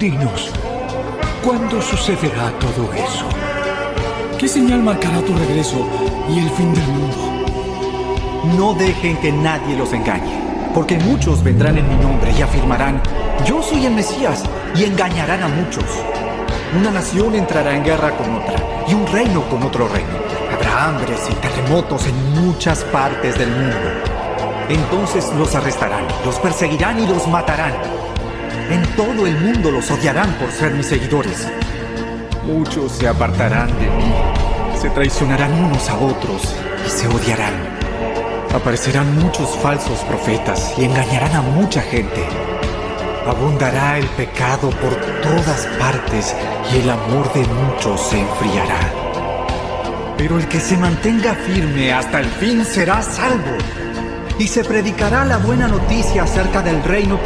Dinos, ¿cuándo sucederá todo eso? ¿Qué señal marcará tu regreso y el fin del mundo? No dejen que nadie los engañe, porque muchos vendrán en mi nombre y afirmarán: yo soy el Mesías, y engañarán a muchos. Una nación entrará en guerra con otra, y un reino con otro reino. Habrá hambres y terremotos en muchas partes del mundo. Entonces los arrestarán, los perseguirán y los matarán. En todo el mundo los odiarán por ser mis seguidores. Muchos se apartarán de mí, se traicionarán unos a otros y se odiarán. Aparecerán muchos falsos profetas y engañarán a mucha gente. Abundará el pecado por todas partes y el amor de muchos se enfriará. Pero el que se mantenga firme hasta el fin será salvo. Y se predicará la buena noticia acerca del reino